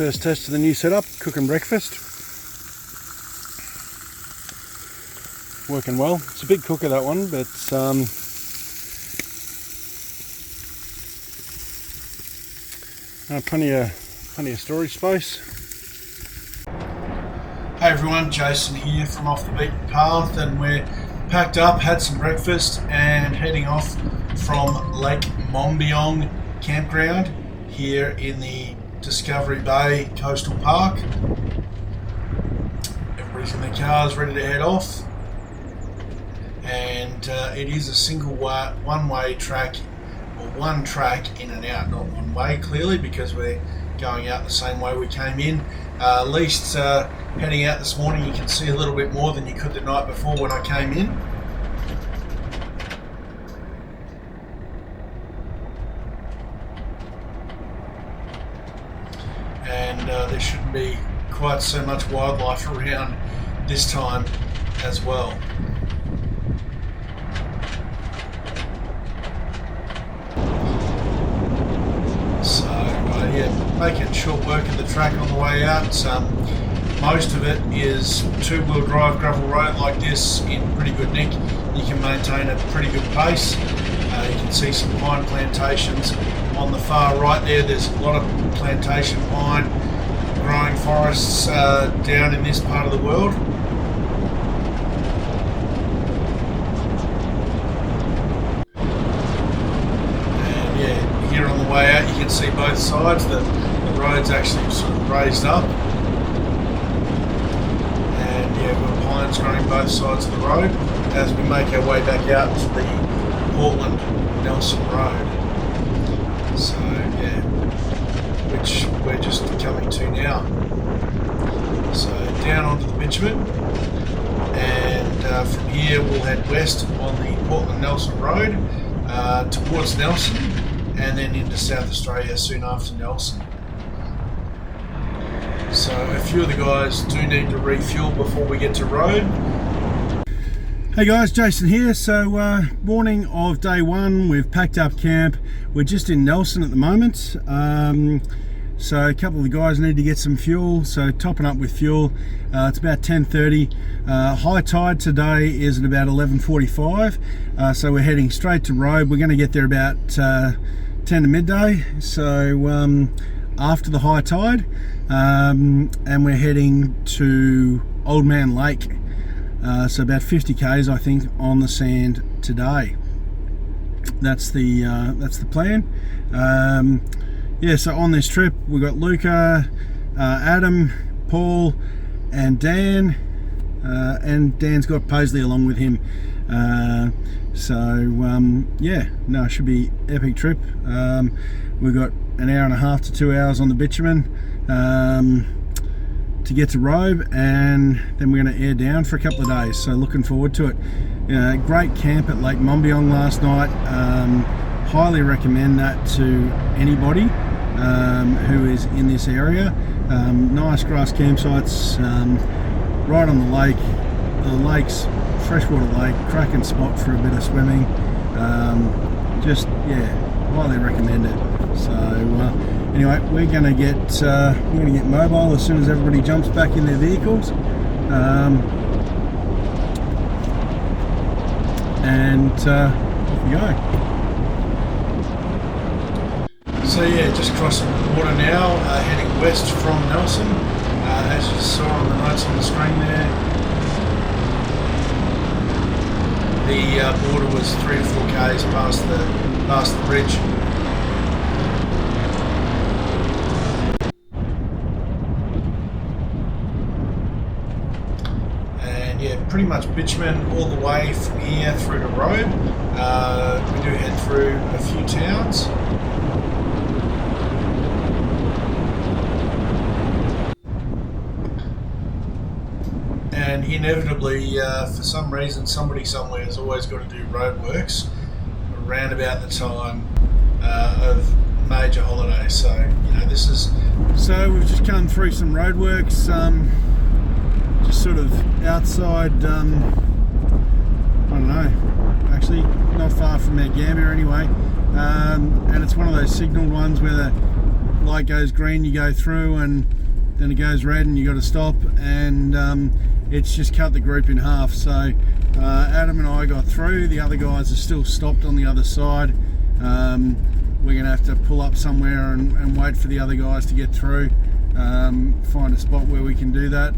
First test of the new setup, cooking breakfast. Working well. It's a big cooker, that one, but plenty of storage space. Hey everyone, Jason here from Off the Beaten Path, and we're packed up, had some breakfast, and heading off from Lake Mombeong campground here in the Discovery Bay Coastal Park. Everybody's in their cars ready to head off, and it is a single one-way track, or one track in and out, not one way clearly, because we're going out the same way we came in. At least heading out this morning you can see a little bit more than you could the night before when I came in. And there shouldn't be quite so much wildlife around this time as well. So yeah, making short work of the track on the way out. Most of it is two-wheel drive gravel road like this in pretty good nick. You can maintain a pretty good pace. You can see some pine plantations on the far right there. There's a lot of plantation pine growing forests down in this part of the world. And yeah, here on the way out you can see both sides. The road's actually sort of raised up. And yeah, we've got pines growing both sides of the road as we make our way back out to the Portland Nelson Road. So yeah, which we're just coming to now. So down onto the bitumen, and from here we'll head west on the Portland Nelson Road towards Nelson, and then into South Australia soon after Nelson. So a few of the guys do need to refuel before we get to Robe. Hey guys, Jason here. So morning of day one, we've packed up camp. We're just in Nelson at the moment. So a couple of the guys need to get some fuel, so topping up with fuel. It's about 10:30. High tide today is at about 11:45. So we're heading straight to Robe. We're going to get there about 10 to midday. So after the high tide, and we're heading to Old Man Lake. So about 50 k's I think on the sand today. That's the plan. Yeah, so on this trip we've got Luca, Adam, Paul and Dan, and Dan's got Paisley along with him. Yeah, no, it should be epic trip. We've got an hour and a half to 2 hours on the bitumen to get to Robe, and then we're going to air down for a couple of days, so looking forward to it. Great camp at Lake Mombeong last night. Highly recommend that to anybody who is in this area. Nice grass campsites right on the lake. The lake's freshwater lake, cracking spot for a bit of swimming. Just yeah, highly recommend it. So anyway, we're going to get mobile as soon as everybody jumps back in their vehicles, and off we go. So yeah, just crossing the border now, heading west from Nelson. As you saw on the notes on the screen there, the border was 3 to 4 k's past the bridge. And yeah, pretty much bitumen all the way from here through to Robe. We do head through a few towns. And inevitably, for some reason, somebody somewhere has always got to do roadworks around about the time of major holidays. So, you know, this is... So we've just come through some roadworks, just sort of outside, I don't know, actually not far from our Gambia anyway. And it's one of those signalled ones where light goes green, you go through, and then it goes red and you got to stop, and it's just cut the group in half. So Adam and I got through, the other guys are still stopped on the other side. We're going to have to pull up somewhere and wait for the other guys to get through, find a spot where we can do that.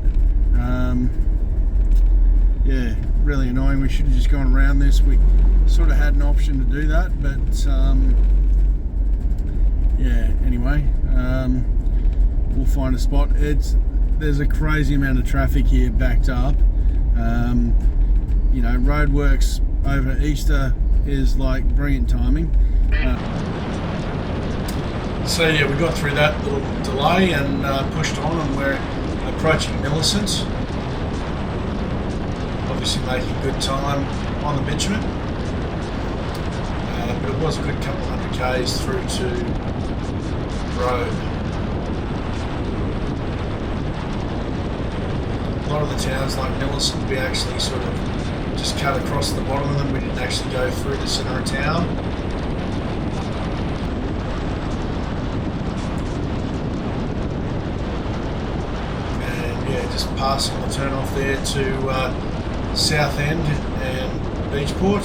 Yeah, really annoying. We should have just gone around this. We sort of had an option to do that, but yeah, anyway, we'll find a spot. There's a crazy amount of traffic here backed up. You know, roadworks over Easter is like brilliant timing. So yeah, we got through that little delay and pushed on, and we're approaching Millicent. Obviously making good time on the bitumen, but it was a good couple hundred k's through to Robe. A lot of the towns like Millicent, we actually sort of just cut across the bottom of them. We didn't actually go through the centre of town. Just passing the turn off there to Southend and Beachport.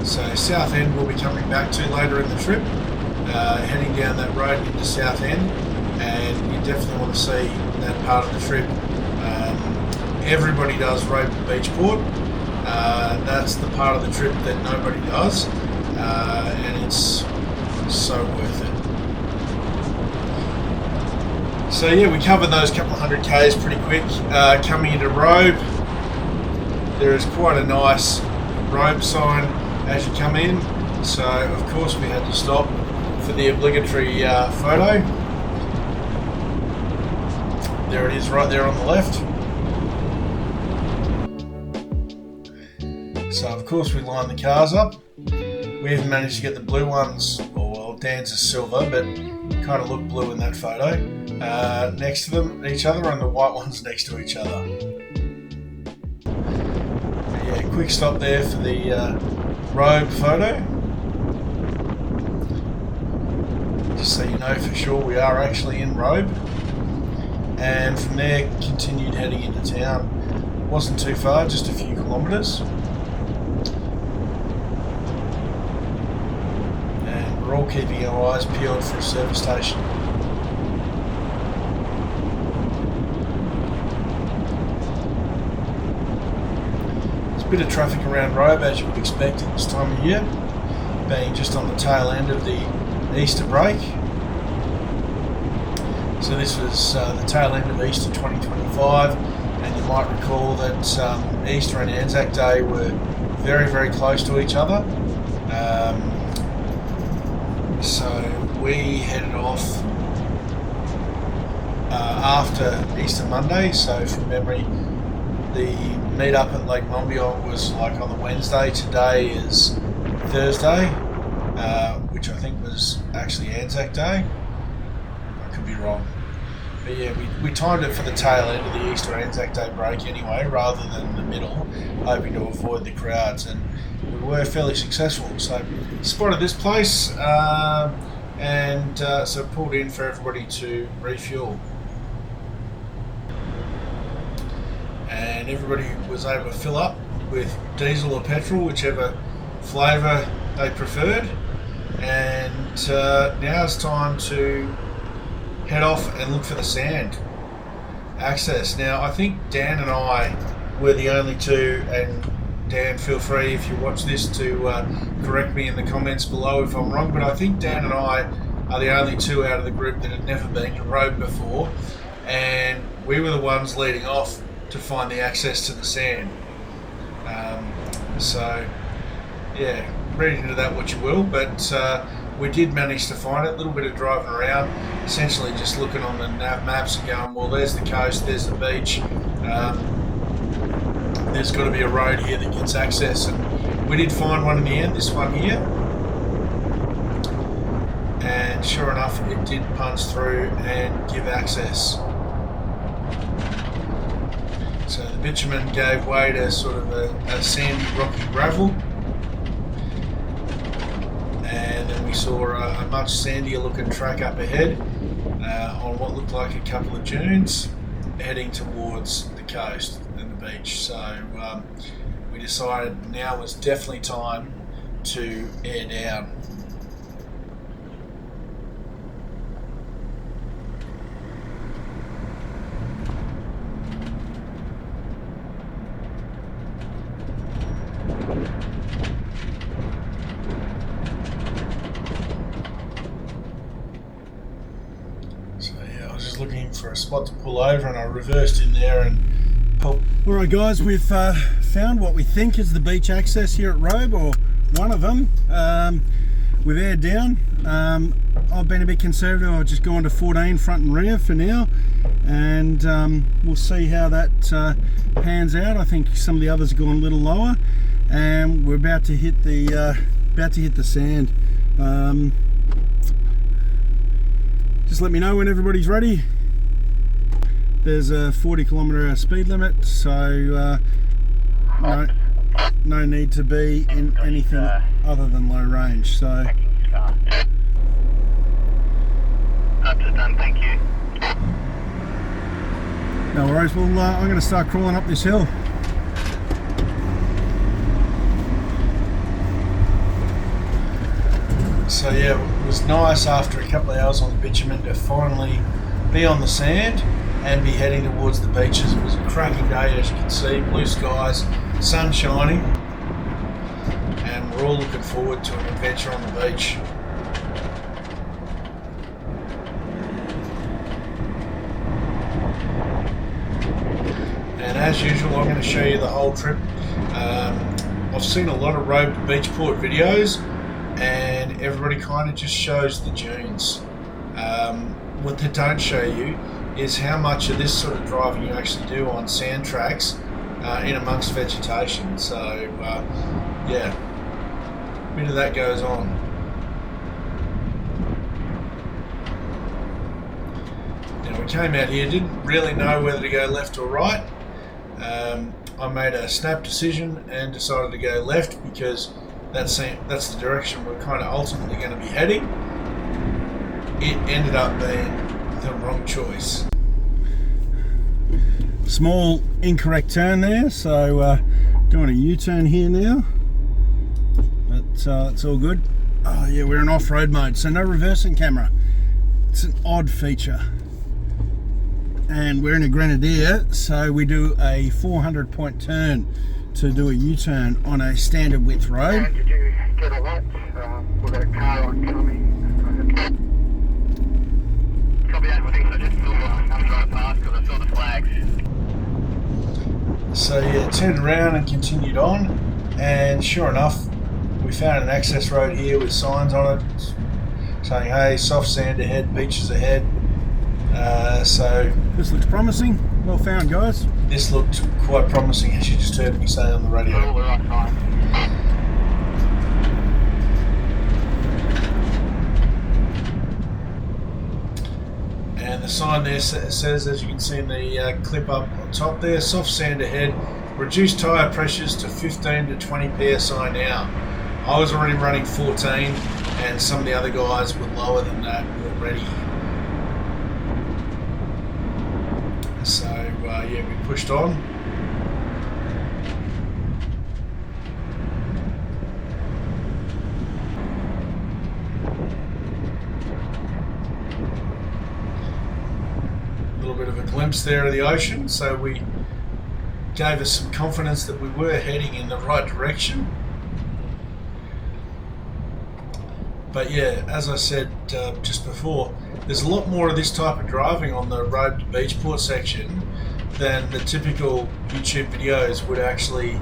So Southend we'll be coming back to later in the trip, heading down that road into Southend, and you definitely want to see that part of the trip. Everybody does Robe to Beachport. That's the part of the trip that nobody does, and it's so worth it. So yeah, we covered those couple of hundred k's pretty quick. Coming into Robe, there is quite a nice Robe sign as you come in. So of course we had to stop for the obligatory photo. There it is, right there on the left. So of course we lined the cars up. We even managed to get the blue ones, or well, Dan's is silver, but kind of look blue in that photo, next to them, each other, and the white ones next to each other. But yeah, quick stop there for the Robe photo. Just so you know for sure we are actually in Robe. And from there continued heading into town. Wasn't too far, just a few kilometres. We're all keeping our eyes peeled for a service station. There's a bit of traffic around Robe, as you would expect at this time of year, being just on the tail end of the Easter break. So this was the tail end of Easter 2025, and you might recall that Easter and Anzac Day were very, very close to each other. So we headed off after Easter Monday. So from memory, the meet up at Lake Mombeong was like on the Wednesday. Today is Thursday, which I think was actually Anzac Day. I could be wrong. But yeah, we timed it for the tail end of the Easter Anzac Day break anyway, rather than the middle, hoping to avoid the crowds, and we were fairly successful. So spotted this place, and so pulled in for everybody to refuel. And everybody was able to fill up with diesel or petrol, whichever flavour they preferred. And now it's time to head off and look for the sand access. Now I think Dan and I were the only two, and Dan, feel free if you watch this to correct me in the comments below if I'm wrong, but I think Dan and I are the only two out of the group that had never been to Robe before, and we were the ones leading off to find the access to the sand. So yeah, read into that what you will, but we did manage to find it. A little bit of driving around, essentially just looking on the nav maps and going, well, there's the coast, there's the beach, there's got to be a road here that gets access, and we did find one in the end, this one here, and sure enough it did punch through and give access. So the bitumen gave way to sort of a sandy rocky gravel, and then we saw a much sandier looking track up ahead on what looked like a couple of dunes heading towards the coast and the beach. So we decided now was definitely time to air down. Looking for a spot to pull over, and I reversed in there and popped. Alright guys, we've found what we think is the beach access here at Robe, or one of them. We've aired down. I've been a bit conservative. I've just gone to 14 front and rear for now, and we'll see how that pans out. I think some of the others have gone a little lower, and we're about to hit the sand. Just let me know when everybody's ready. There's a 40km/h speed limit, so no need to be in anything other than low range. So done, thank you. No worries. Well, I'm going to start crawling up this hill. So yeah, it was nice after a couple of hours on the bitumen to finally be on the sand and be heading towards the beaches. It was a cracking day, as you can see, blue skies, sun shining, and we're all looking forward to an adventure on the beach. And as usual, I'm going to show you the whole trip. I've seen a lot of Robe to Beachport videos, and everybody kind of just shows the dunes. What they don't show you is how much of this sort of driving you actually do on sand tracks in amongst vegetation. So yeah, a bit of that goes on. Now we came out here, didn't really know whether to go left or right. I made a snap decision and decided to go left because that's the direction we're kind of ultimately going to be heading. It ended up being the wrong choice. Small incorrect turn there, so doing a U-turn here now, but it's all good. Oh yeah, we're in off-road mode, so no reversing camera. It's an odd feature. And we're in a Grenadier, so we do a 400-point turn to do a U-turn on a standard width road. Did you get a lot? We've got a car oncoming. Copy that, I think I just saw I'm driving past because I saw the flags. So yeah, turned around and continued on, and sure enough, we found an access road here with signs on it saying, hey, soft sand ahead, beaches ahead. So this looks promising. Well found, guys. This looked quite promising, as you just heard me say on the radio. Oh, we're on time. And the sign there says, as you can see in the clip up on top there, soft sand ahead, reduced tyre pressures to 15 to 20 psi now. I was already running 14, and some of the other guys were lower than that already. So yeah, we pushed on. A little bit of a glimpse there of the ocean, so we gave us some confidence that we were heading in the right direction. But yeah, as I said just before, there's a lot more of this type of driving on the Robe to Beachport section than the typical YouTube videos would actually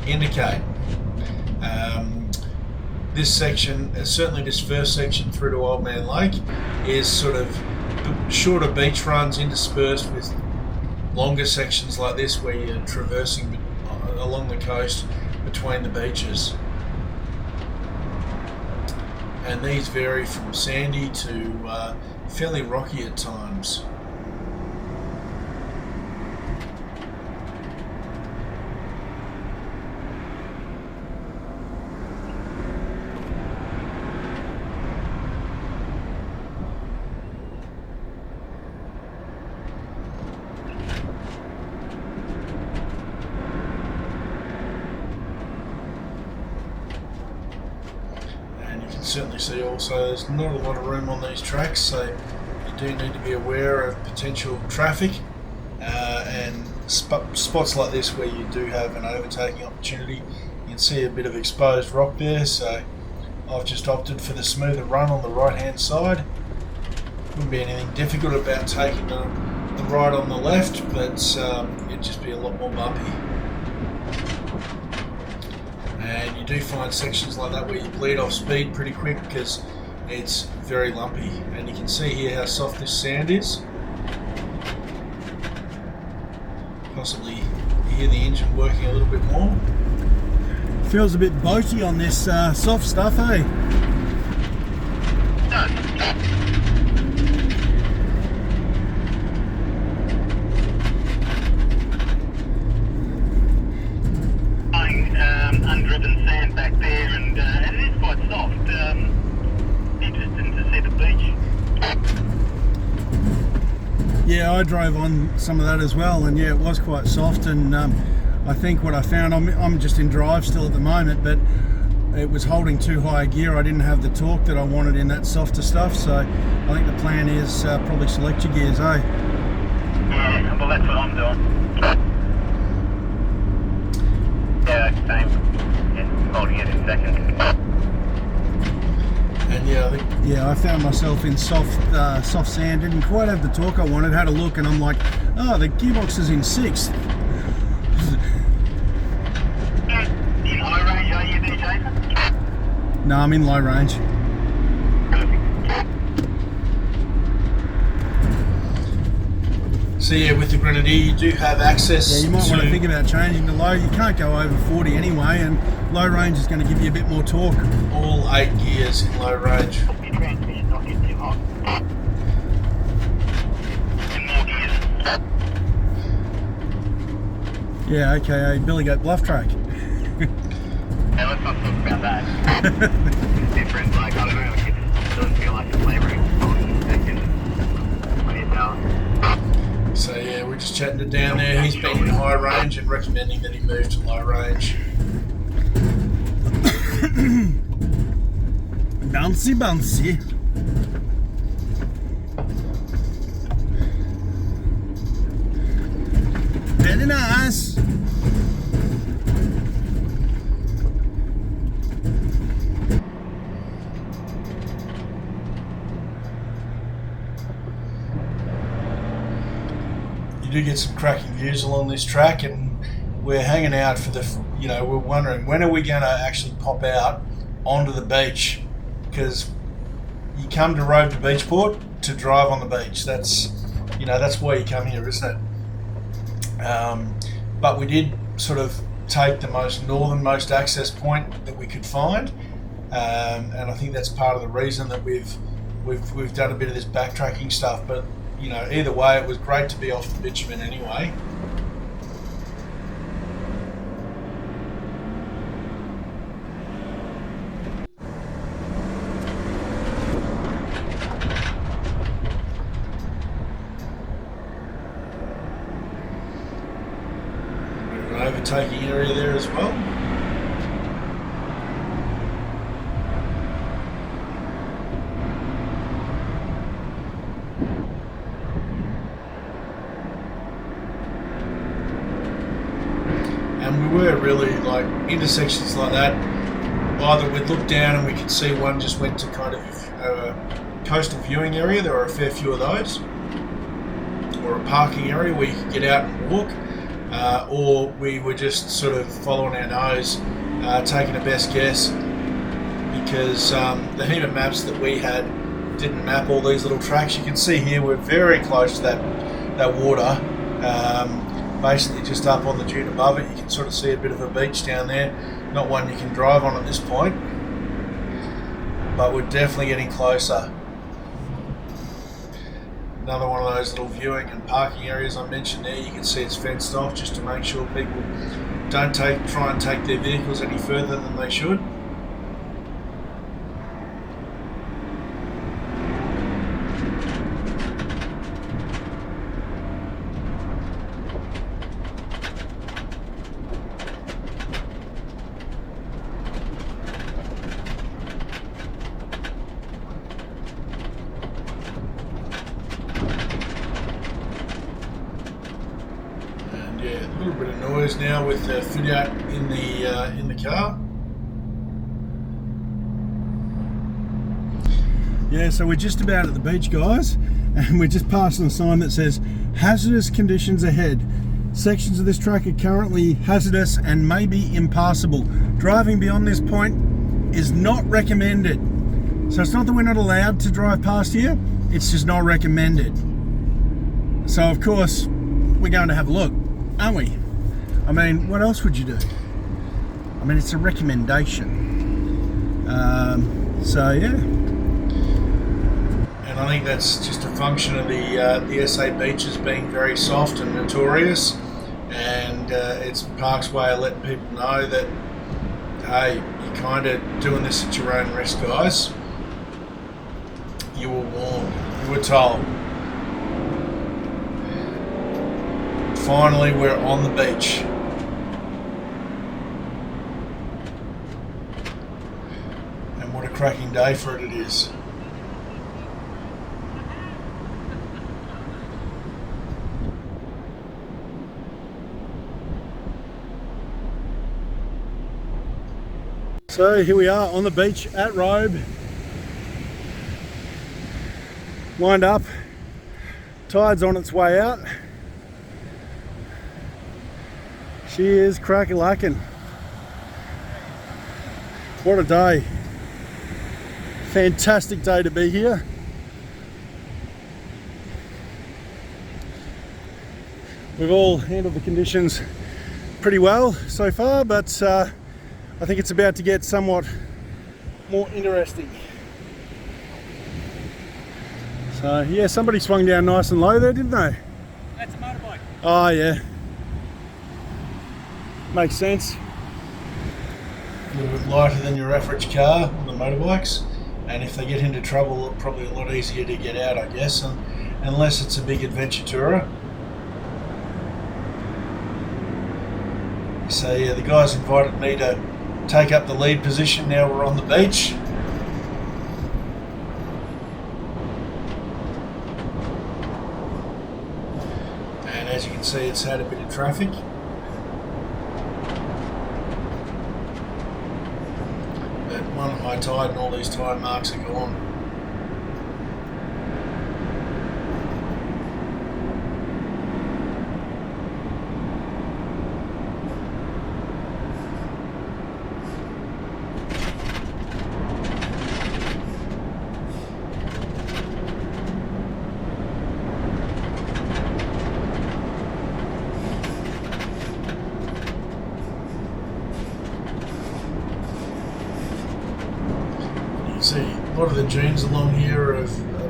indicate. This section, certainly this first section through to Old Man Lake, is sort of shorter beach runs interspersed with longer sections like this where you're traversing along the coast between the beaches. And these vary from sandy to fairly rocky at times. certainly see also there's not a lot of room on these tracks, so you do need to be aware of potential traffic and spots like this where you do have an overtaking opportunity. You can see a bit of exposed rock there, so I've just opted for the smoother run on the right hand side. Wouldn't be anything difficult about taking the right on the left, but it'd just be a lot more bumpy. And you do find sections like that where you bleed off speed pretty quick because it's very lumpy. And you can see here how soft this sand is. Possibly hear the engine working a little bit more. Feels a bit boaty on this soft stuff, eh? Undriven sand back there, and it is quite soft. Interesting to see the beach. Yeah, I drove on some of that as well, and yeah, it was quite soft. And I think what I found, I'm just in drive still at the moment, but it was holding too high a gear. I didn't have the torque that I wanted in that softer stuff, so I think the plan is probably select your gears, eh? Yeah, well, that's what I'm doing. Yeah, same. Yeah, holding it in second. And yeah, I think I found myself in soft sand. Didn't quite have the torque I wanted. Had a look, and I'm like, oh, the gearbox is in sixth. In high range, are you there, Jason? No, I'm in low range. so yeah, with the Grenadier you do have access Yeah, you might to want to think about changing to low. You can't go over 40 anyway, and low range is going to give you a bit more torque. all 8 gears in low range. Your transmission not getting too hot. And more gears. Yeah, okay, Billy Goat Bluff Track. Now let's not talk about that. It's different, like, I don't know, it doesn't feel like it's labouring on second. What do you tell? So yeah, we're just chatting to down there. He's been in high range and recommending that he move to low range. Bouncy, bouncy. Very nice. You do get some cracking views along this track, and we're hanging out for we're wondering when are we going to actually pop out onto the beach, because you come to Robe to Beachport to drive on the beach. That's why you come here, isn't it? But we did sort of take the most northernmost access point that we could find, and I think that's part of the reason that we've done a bit of this backtracking stuff. But either way, it was great to be off the bitumen anyway. An overtaking area there as well. And we were really, like, intersections like that, either we'd look down and we could see one just went to kind of a coastal viewing area. There are a fair few of those, or a parking area where you could get out and walk, or we were just sort of following our nose, taking a best guess, because the heap of maps that we had didn't map all these little tracks. You can see here we're very close to that water, basically just up on the dune above it. You can sort of see a bit of a beach down there, not one you can drive on at this point, but we're definitely getting closer. Another one of those little viewing and parking areas I mentioned there. You can see it's fenced off just to make sure people don't try and take their vehicles any further than they should. Yeah, a little bit of noise now with the fit out in the car. Yeah, so we're just about at the beach, guys, and we're just passing a sign that says hazardous conditions ahead. Sections of this track are currently hazardous and may be impassable. Driving beyond this point is not recommended. So it's not that we're not allowed to drive past here, it's just not recommended. So of course, we're going to have a look, aren't we? I mean, what else would you do? I mean, it's a recommendation. So yeah. And I think that's just a function of the SA beaches being very soft and notorious, and it's Park's way of letting people know that, hey, you're kind of doing this at your own risk, guys. You were warned, you were told. Finally, we're on the beach. And what a cracking day for it is. So here we are on the beach at Robe. Lined up. Tide's on its way out. She is crack-a-lacking. What a day. Fantastic day to be here. We've all handled the conditions pretty well so far, but I think it's about to get somewhat more interesting. So yeah, somebody swung down nice and low there, didn't they? That's a motorbike. Oh yeah. Makes sense. A little bit lighter than your average car on the motorbikes, and if they get into trouble, probably a lot easier to get out, I guess, unless it's a big adventure tourer. So yeah, the guys invited me to take up the lead position. Now we're on the beach. And as you can see, it's had a bit of traffic. But one high tide and all these tide marks are gone. See, a lot of the dunes along here are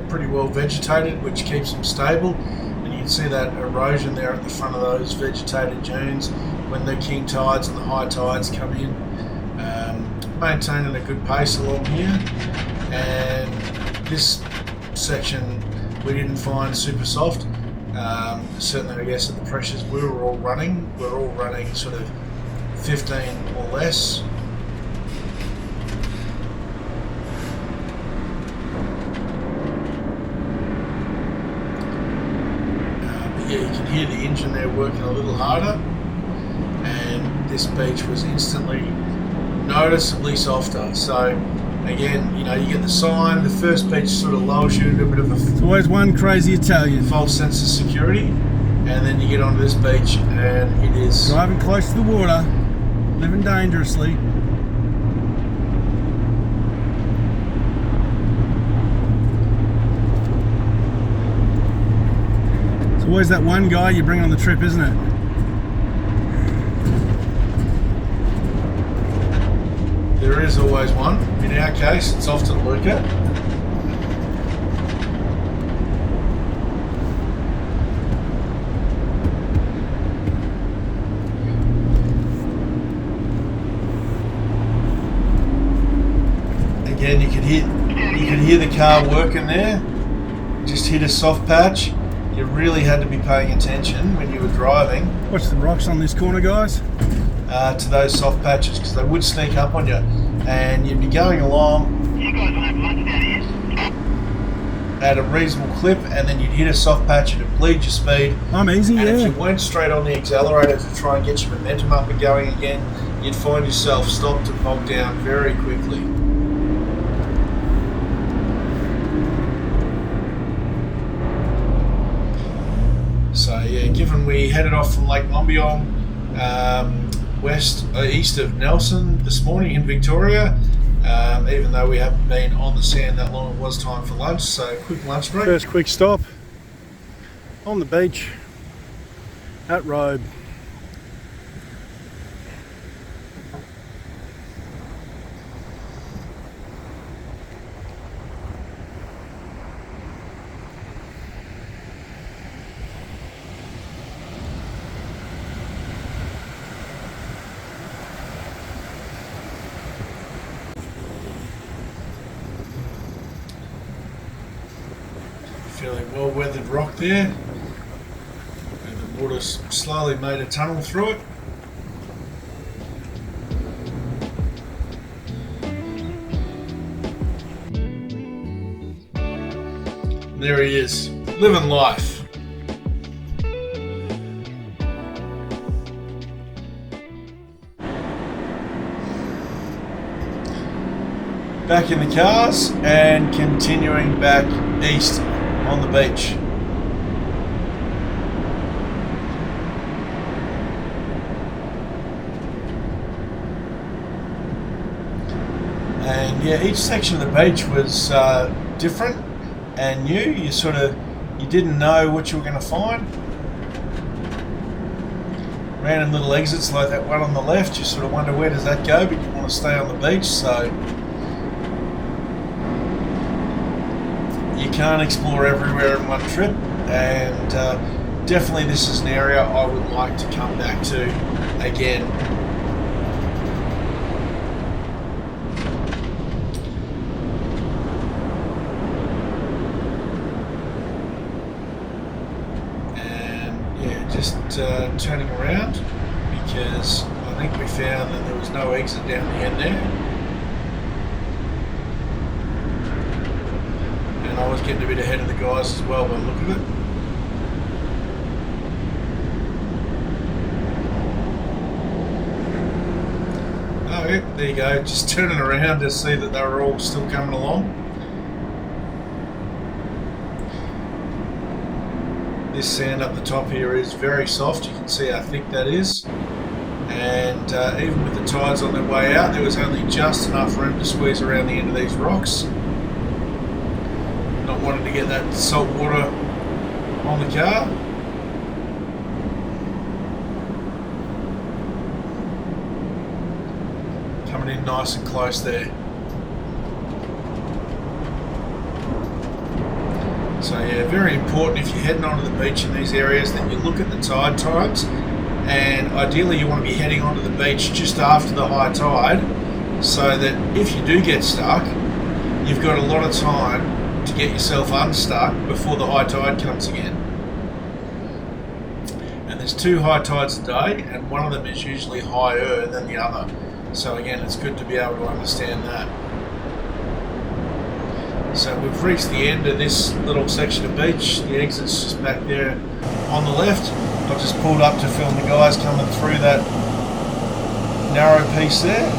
pretty well vegetated, which keeps them stable, and you can see that erosion there at the front of those vegetated dunes when the king tides and the high tides come in. Maintaining a good pace along here, and this section we didn't find super soft. Certainly, I guess at the pressures we're all running sort of 15 or less. Yeah, you can hear the engine there working a little harder, and this beach was instantly noticeably softer. So again, you know, you get the sign, the first beach sort of lulls you into a bit of It's always one crazy Italian. false sense of security, and then you get onto this beach and it is Driving close to the water, living dangerously. It's always that one guy you bring on the trip, isn't it? there is always one. In our case, it's often Luca. Again, you could hear the car working there. Just hit a soft patch. You really had to be paying attention when you were driving. Watch the rocks on this corner, guys. To those soft patches, because they would sneak up on you, and you'd be going along. You guys want to have lunch down here? at a reasonable clip, and then you'd hit a soft patch and it'd bleed your speed. I'm easy, And yeah. if you went straight on the accelerator to try and get your momentum up and going again, you'd find yourself stopped and bogged down very quickly. So yeah, given we headed off from Lake Mombeong, east of Nelson this morning in Victoria, even though we haven't been on the sand that long, it was time for lunch, so quick lunch break. First quick stop on the beach at Robe. Fairly well-weathered rock there, and the water's slowly made a tunnel through it. And there he is, living life. Back in the cars and continuing back east on the beach. And yeah, each section of the beach was different and new. You didn't know what you were going to find. Random little exits like that one on the left, you sort of wonder where does that go, but you want to stay on the beach, so you can't explore everywhere in one trip. And definitely this is an area I would like to come back to again. Just turning around because I think we found that there was no exit down the end there, and I was getting a bit ahead of the guys as well by the look of it. Oh yeah, there you go, just turning around to see that they were all still coming along. This sand up the top here is very soft. You can see how thick that is, and even with the tides on their way out, there was only just enough room to squeeze around the end of these rocks. Not wanting to get that salt water on the car. Coming in nice and close there. So yeah, very important if you're heading onto the beach in these areas that you look at the tide times, and ideally you want to be heading onto the beach just after the high tide, so that if you do get stuck, you've got a lot of time to get yourself unstuck before the high tide comes again. And there's 2 high tides a day, and one of them is usually higher than the other. So again, it's good to be able to understand that. So we've reached the end of this little section of beach. The exit's just back there on the left. I've just pulled up to film the guys coming through that narrow piece there.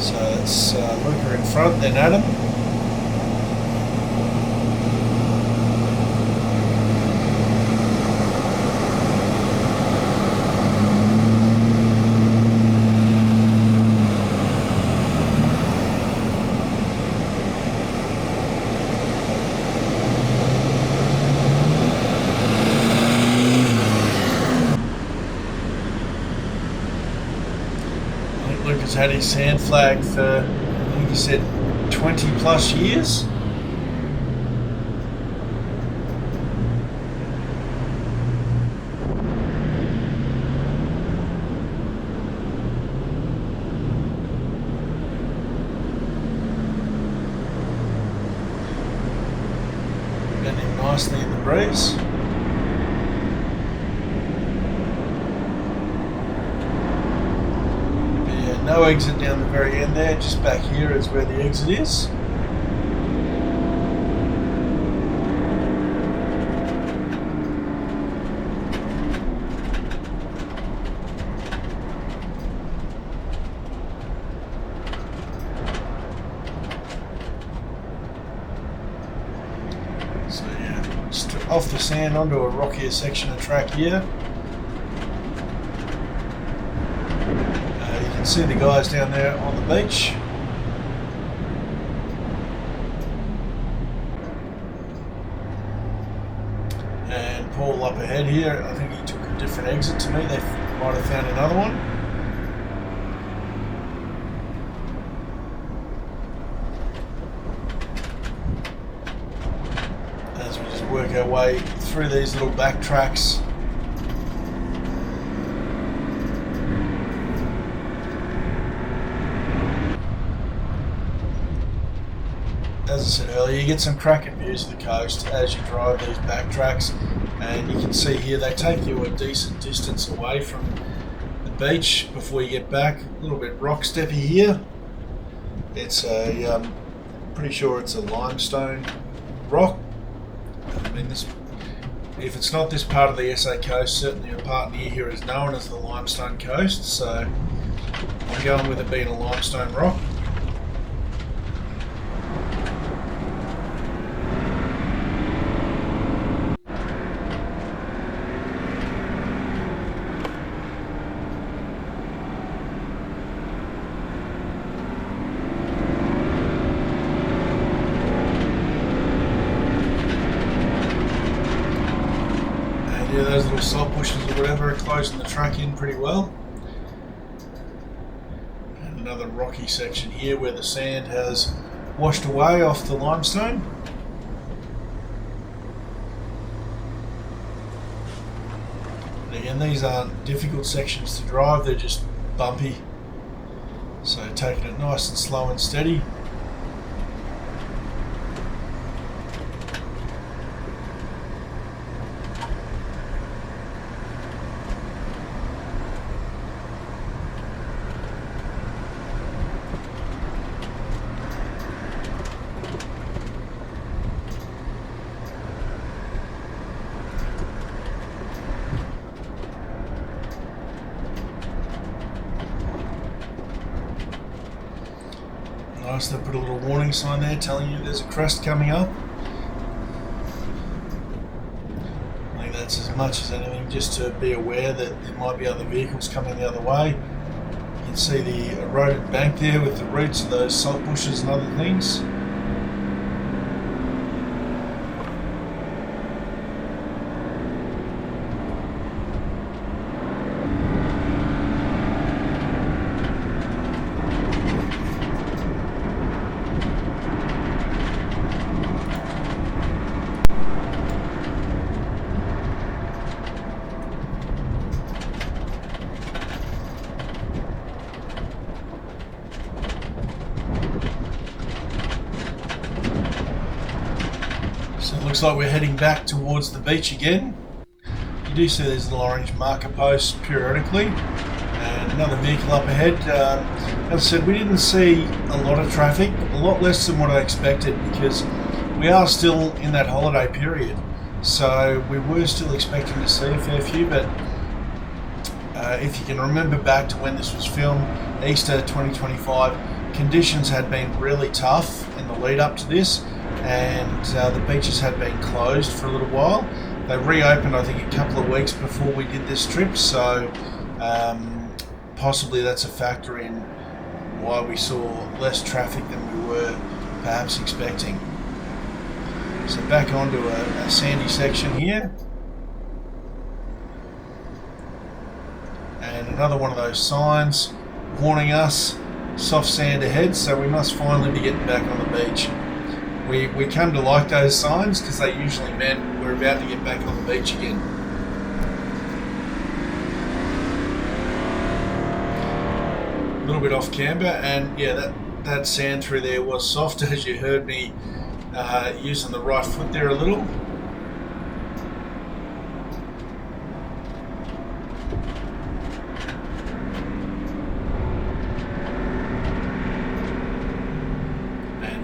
So it's Luca in front, then Adam. Lucas had his sand flag for, I think he said, 20 plus years. Bending nicely in the breeze. no exit down the very end there, just back here is where the exit is. So yeah, just off the sand onto a rockier section of track here. You can see the guys down there on the beach. And Paul up ahead here, I think he took a different exit to me. They might have found another one. As we just work our way through these little back tracks. As I said earlier, you get some cracking views of the coast as you drive these back tracks, and you can see here they take you a decent distance away from the beach before you get back. A little bit rock steppy here. It's a pretty sure it's a limestone rock. I mean, if it's not this part of the SA coast, certainly a part near here is known as the limestone coast, so I'm going with it being a limestone rock. Yeah, those little salt bushes or whatever are closing the track in pretty well. And another rocky section here where the sand has washed away off the limestone. And again, these aren't difficult sections to drive, they're just bumpy. So taking it nice and slow and steady. Nice, they put a little warning sign there telling you there's a crest coming up. I think that's as much as anything, just to be aware that there might be other vehicles coming the other way. You can see the eroded bank there with the roots of those salt bushes and other things. Looks like we're heading back towards the beach again. You do see these little orange marker posts periodically, and another vehicle up ahead. As I said, we didn't see a lot of traffic, a lot less than what I expected, because we are still in that holiday period. So we were still expecting to see a fair few, but if you can remember back to when this was filmed, Easter 2025, conditions had been really tough in the lead up to this. And the beaches had been closed for a little while. They reopened, I think, a couple of weeks before we did this trip, so possibly that's a factor in why we saw less traffic than we were perhaps expecting. So back onto a sandy section here. And another one of those signs warning us soft sand ahead, so we must finally be getting back on the beach. We come to like those signs because they usually meant we're about to get back on the beach again. A little bit off camber, and yeah, that sand through there was soft, as you heard me using the right foot there a little.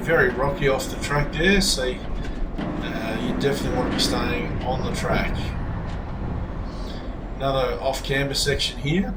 very rocky off the track there, so you definitely want to be staying on the track. Another off-camber section here.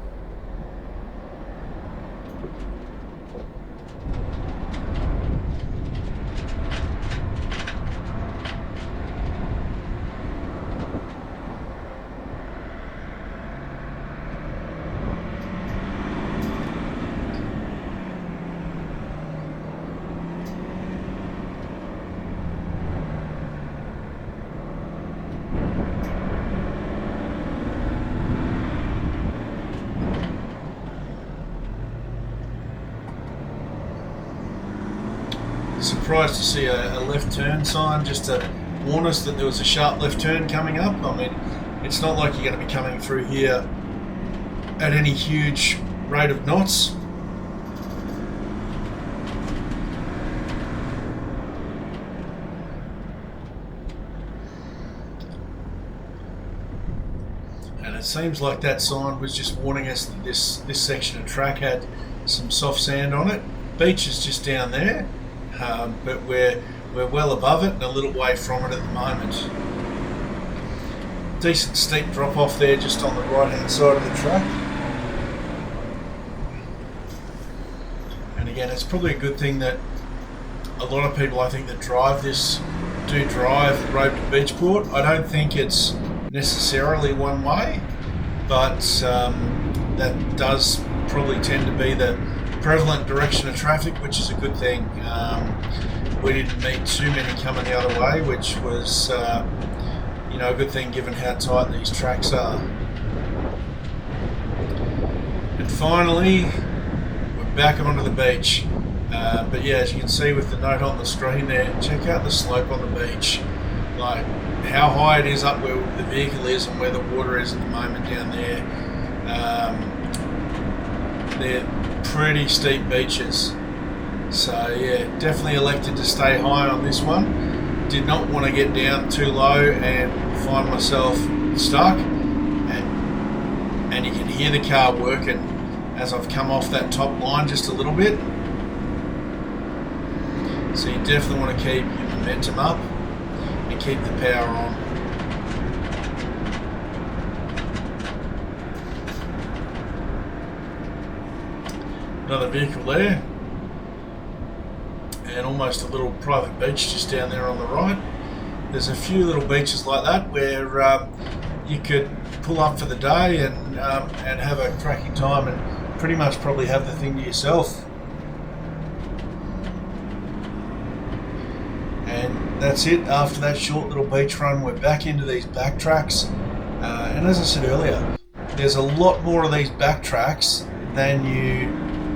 Surprised to see a left turn sign just to warn us that there was a sharp left turn coming up. I mean, it's not like you're going to be coming through here at any huge rate of knots. And it seems like that sign was just warning us that this section of track had some soft sand on it. Beach is just down there. But we're well above it and a little way from it at the moment. Decent steep drop off there just on the right hand side of the track. And again, it's probably a good thing that a lot of people I think that drive this do drive Robe to Beachport. I don't think it's necessarily one way, but that does probably tend to be the prevalent direction of traffic, which is a good thing. We didn't meet too many coming the other way, which was a good thing given how tight these tracks are. And finally, we're back onto the beach. But yeah, as you can see with the note on the screen there, check out the slope on the beach. Like how high it is up where the vehicle is and where the water is at the moment down there. They're pretty steep beaches, so yeah, definitely elected to stay high on this one. Did not want to get down too low and find myself stuck, and you can hear the car working as I've come off that top line just a little bit, so you definitely want to keep your momentum up and keep the power on. Another vehicle there, and almost a little private beach just down there on the right. There's a few little beaches like that where you could pull up for the day and have a cracking time and pretty much probably have the thing to yourself. And that's it. After that short little beach run, we're back into these backtracks, and as I said earlier, there's a lot more of these backtracks than you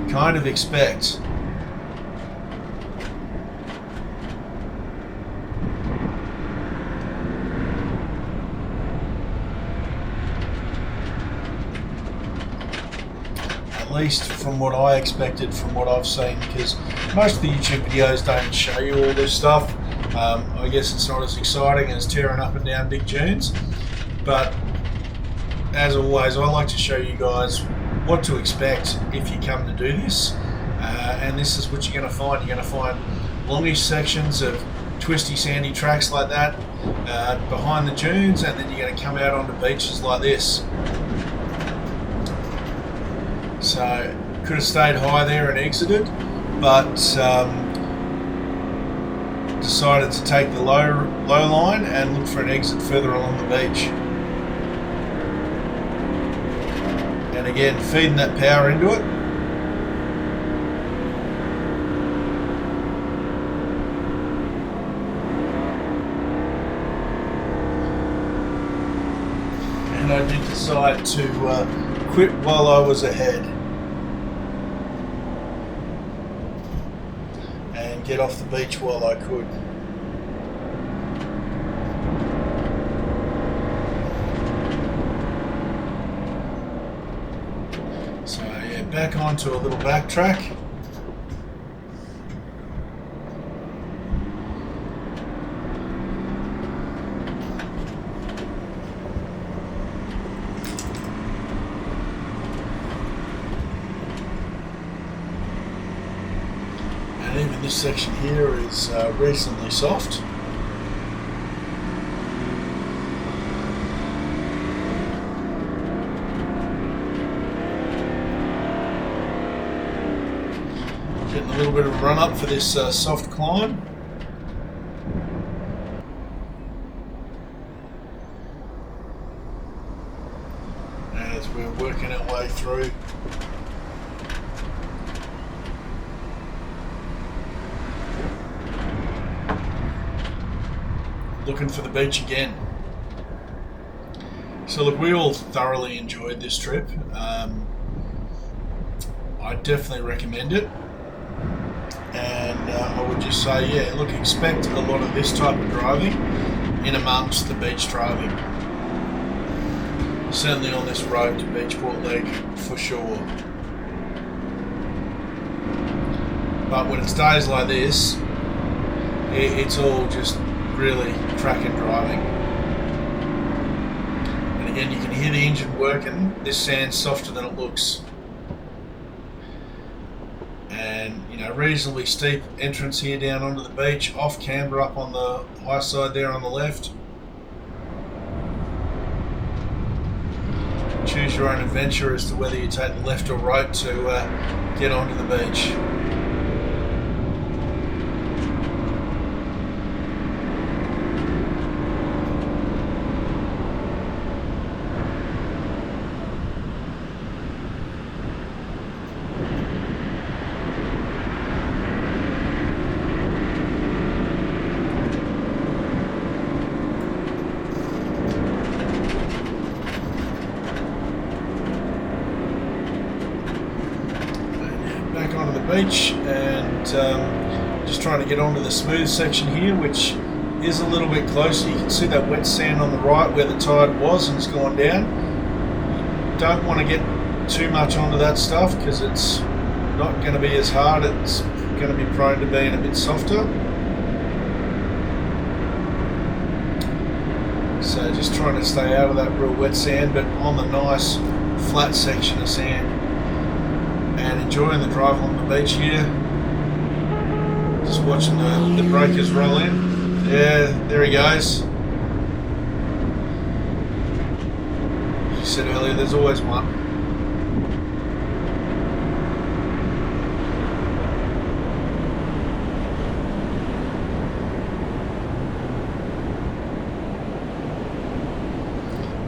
kind of expect. At least from what I expected, from what I've seen, because most of the YouTube videos don't show you all this stuff. I guess it's not as exciting as tearing up and down big dunes, but as always, I like to show you guys what to expect if you come to do this, and this is what you're going to find. You're going to find longish sections of twisty sandy tracks like that behind the dunes, and then you're going to come out onto beaches like this. So could have stayed high there and exited, but decided to take the low line and look for an exit further along the beach. And again, feeding that power into it. And I did decide to quit while I was ahead and get off the beach while I could. So yeah, back onto a little backtrack. And even this section here is reasonably soft. Getting a little bit of a run up for this soft climb. As we're working our way through. Looking for the beach again. So look, we all thoroughly enjoyed this trip. I definitely recommend it. And I would just say, yeah, look, expect a lot of this type of driving in amongst the beach driving. Certainly on this road to Beachport Lake, for sure. But when it's days like this, it's all just really cracking driving. And again, you can hear the engine working. This sand's softer than it looks. And, you know, reasonably steep entrance here down onto the beach, off camber up on the high side there on the left. Choose your own adventure as to whether you take the left or right to get onto the beach. Beach and just trying to get onto the smooth section here, which is a little bit closer. You can see that wet sand on the right where the tide was and it's gone down. You don't want to get too much onto that stuff because it's not going to be as hard. It's going to be prone to being a bit softer. So just trying to stay out of that real wet sand, but on the nice flat section of sand. And enjoying the drive on the beach here. Just watching the breakers roll in. Yeah, there he goes. As you said earlier, there's always one.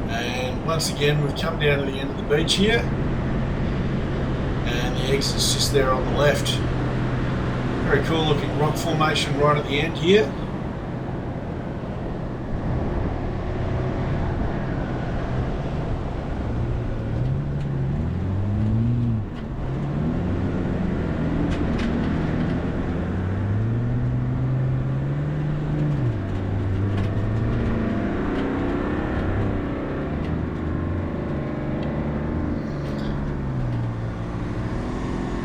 And once again, we've come down to the end of the beach here. And the exit's just there on the left. Very cool looking rock formation right at the end here.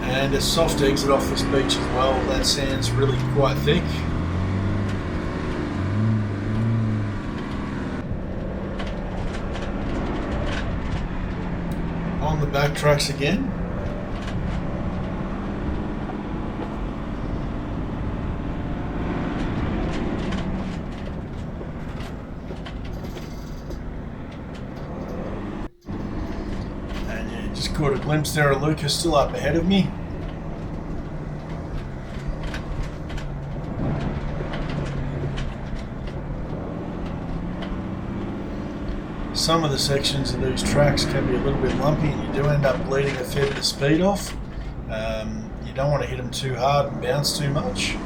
And a soft exit off this beach as well. That sand's really quite thick. On the back tracks again. And yeah, just caught a glimpse there of Lucas still up ahead of me. Some of the sections of these tracks can be a little bit lumpy and you do end up bleeding a fair bit of speed off. You don't want to hit them too hard and bounce too much.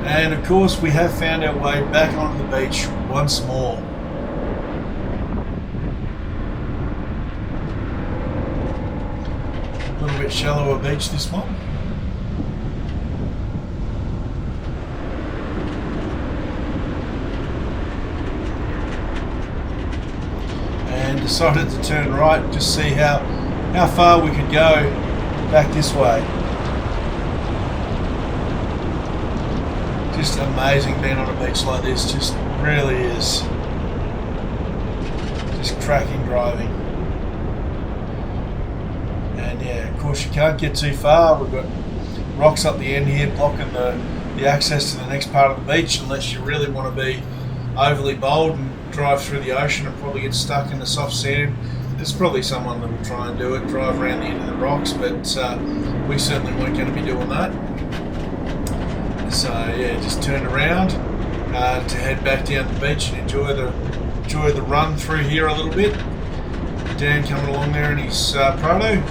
And of course we have found our way back onto the beach once more. bit shallower beach, this one. And decided to turn right, just see how far we could go back this way. Just amazing being on a beach like this, just really is. Just cracking driving. And yeah, of course you can't get too far. We've got rocks up the end here blocking the access to the next part of the beach, unless you really want to be overly bold and drive through the ocean and probably get stuck in the soft sand. There's probably someone that will try and do it, drive around the end of the rocks, but we certainly weren't going to be doing that. So yeah, just turned around to head back down the beach and enjoy the run through here a little bit. Dan coming along there in his Proto.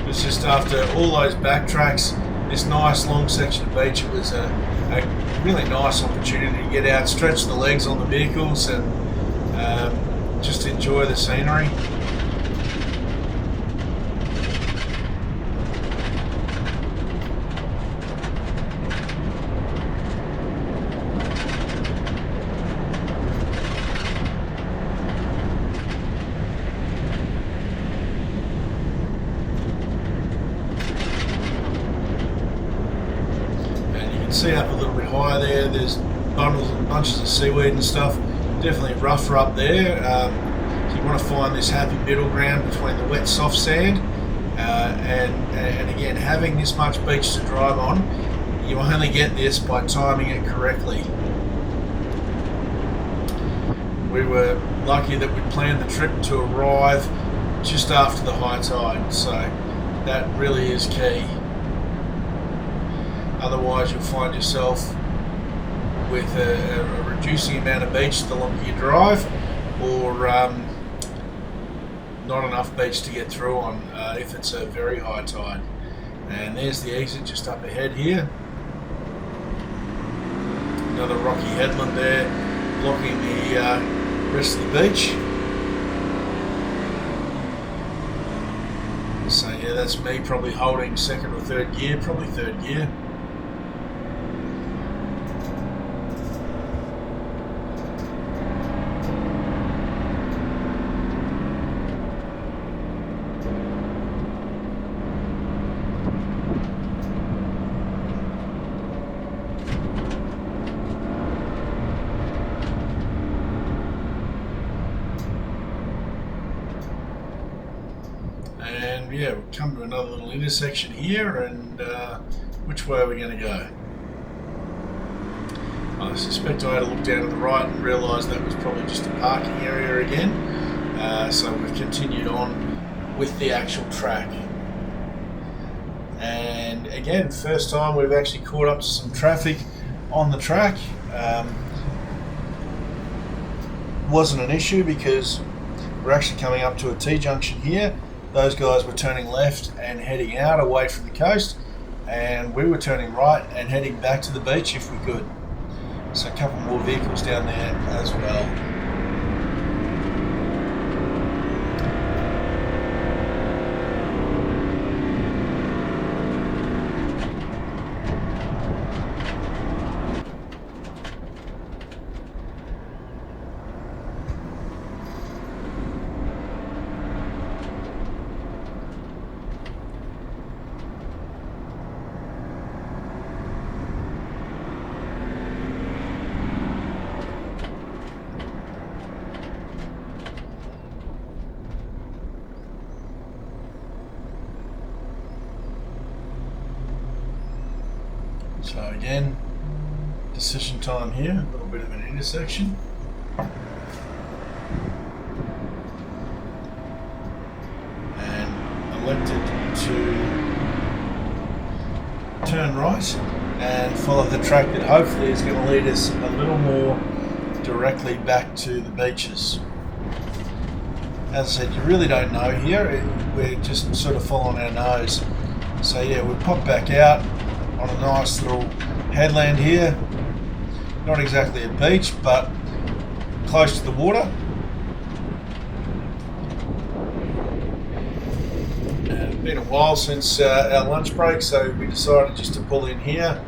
It's just after all those backtracks, this nice long section of beach, it was a really nice opportunity to get out, stretch the legs on the vehicles, and just enjoy the scenery. See up a little bit higher there, there's bundles and bunches of seaweed and stuff. Definitely rougher up there. So you want to find this happy middle ground between the wet soft sand and again, having this much beach to drive on, you only get this by timing it correctly. We were lucky that we planned the trip to arrive just after the high tide, so that really is key. Otherwise, you'll find yourself with a reducing amount of beach the longer you drive, or not enough beach to get through on if it's a very high tide. And there's the exit just up ahead here. Another rocky headland there, blocking the rest of the beach. So yeah, that's me probably holding second or third gear, probably third gear. And yeah, we've come to another little intersection here, and which way are we going to go? I suspect I had a look down to the right and realised that was probably just a parking area again. So we've continued on with the actual track. And again, first time we've actually caught up to some traffic on the track. Wasn't an issue because we're actually coming up to a T-junction here. Those guys were turning left and heading out away from the coast, and we were turning right and heading back to the beach if we could. So a couple more vehicles down there as well. So again, decision time here, a little bit of an intersection. And elected to turn right and follow the track that hopefully is going to lead us a little more directly back to the beaches. As I said, you really don't know here, we're just sort of following our nose. So yeah, we pop back out on a nice little headland here. Not exactly a beach, but close to the water. And it's been a while since our lunch break, so we decided just to pull in here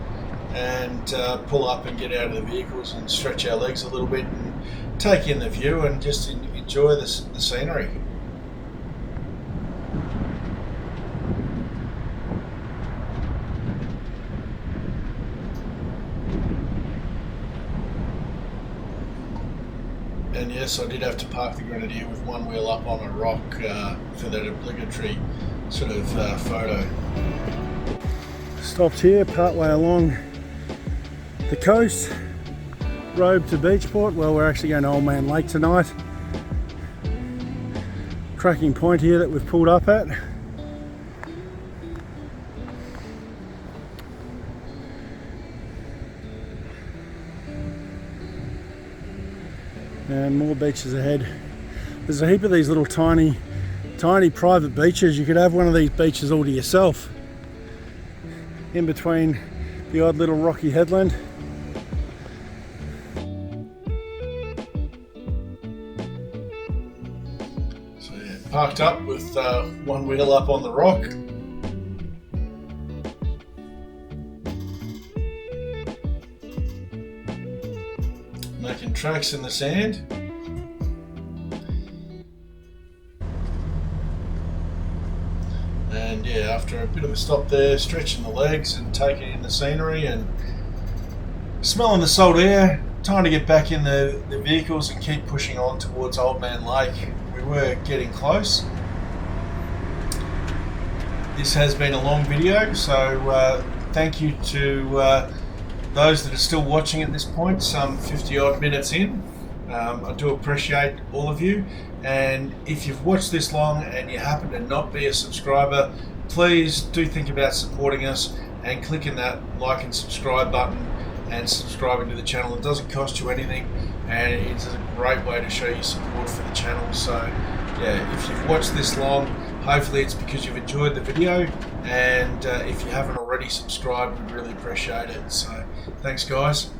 and pull up and get out of the vehicles and stretch our legs a little bit and take in the view and just enjoy the scenery. And yes, I did have to park the Grenadier with one wheel up on a rock for that obligatory sort of photo. Stopped here partway along the coast, Robe to Beachport. Well, we're actually going to Old Man Lake tonight. Tracking point here that we've pulled up at. And more beaches ahead. There's a heap of these little tiny private beaches. You could have one of these beaches all to yourself, in between the odd little rocky headland. So yeah, parked up with one wheel up on the rock. Making tracks in the sand. And yeah, after a bit of a stop there, stretching the legs and taking in the scenery and smelling the salt air, time to get back in the vehicles and keep pushing on towards Old Man Lake. We were getting close. This has been a long video, so thank you to those that are still watching at this point, some 50 odd minutes in. I do appreciate all of you, and if you've watched this long and you happen to not be a subscriber, please do think about supporting us and clicking that like and subscribe button and subscribing to the channel. It doesn't cost you anything, and it's a great way to show your support for the channel. So yeah, if you've watched this long, hopefully it's because you've enjoyed the video, and if you haven't already subscribed, we'd really appreciate it. So thanks guys.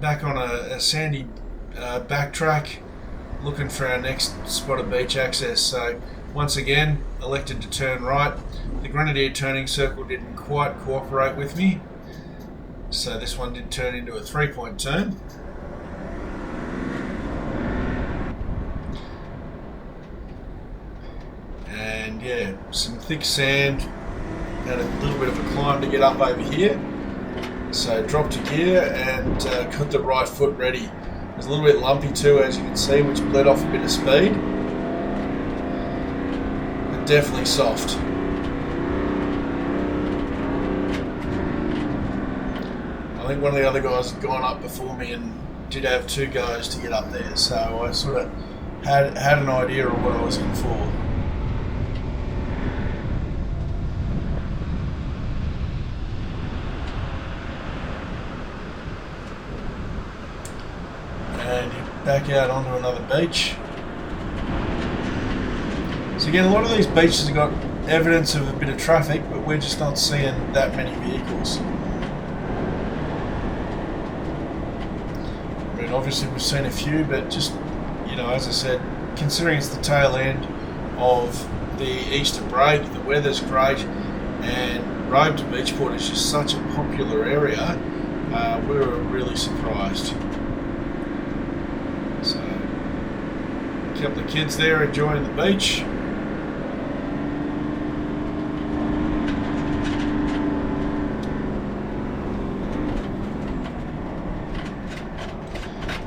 Back on a sandy backtrack, looking for our next spot of beach access. So once again, elected to turn right. The Grenadier turning circle didn't quite cooperate with me, so this one did turn into a 3-point turn. And yeah, some thick sand, had a little bit of a climb to get up over here. So dropped a gear and got the right foot ready. It was a little bit lumpy too, as you can see, which bled off a bit of speed. But definitely soft. I think one of the other guys had gone up before me and did have 2 goes to get up there, so I sort of had an idea of what I was in for. And back out onto another beach. So again, a lot of these beaches have got evidence of a bit of traffic, but we're just not seeing that many vehicles. I mean, obviously we've seen a few, but just, you know, as I said, considering it's the tail end of the Easter break, the weather's great, and Robe to Beachport is just such a popular area, we were really surprised. So, a couple of kids there enjoying the beach.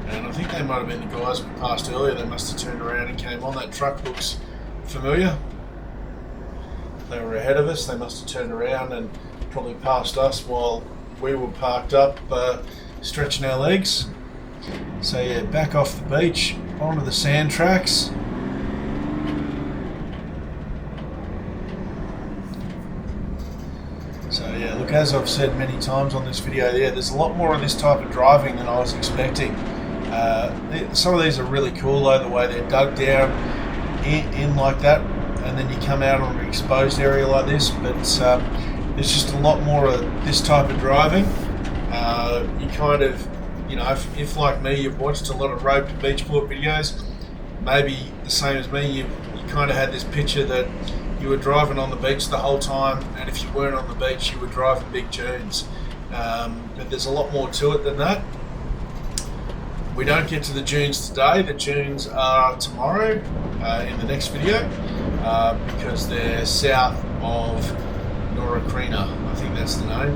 And I think they might have been the guys we passed earlier. They must have turned around and came on. That truck looks familiar. They were ahead of us. They must have turned around and probably passed us while we were parked up, stretching our legs. So yeah, back off the beach, onto the sand tracks. So yeah, look, as I've said many times on this video there's a lot more of this type of driving than I was expecting. Some of these are really cool though, the way they're dug down in like that, and then you come out on an exposed area like this, but there's just a lot more of this type of driving. you know, if like me, you've watched a lot of Robe to Beachport videos, maybe the same as me, you kind of had this picture that you were driving on the beach the whole time, and if you weren't on the beach, you were driving big dunes. But there's a lot more to it than that. We don't get to the dunes today. The dunes are tomorrow in the next video because they're south of Norakrina, I think that's the name,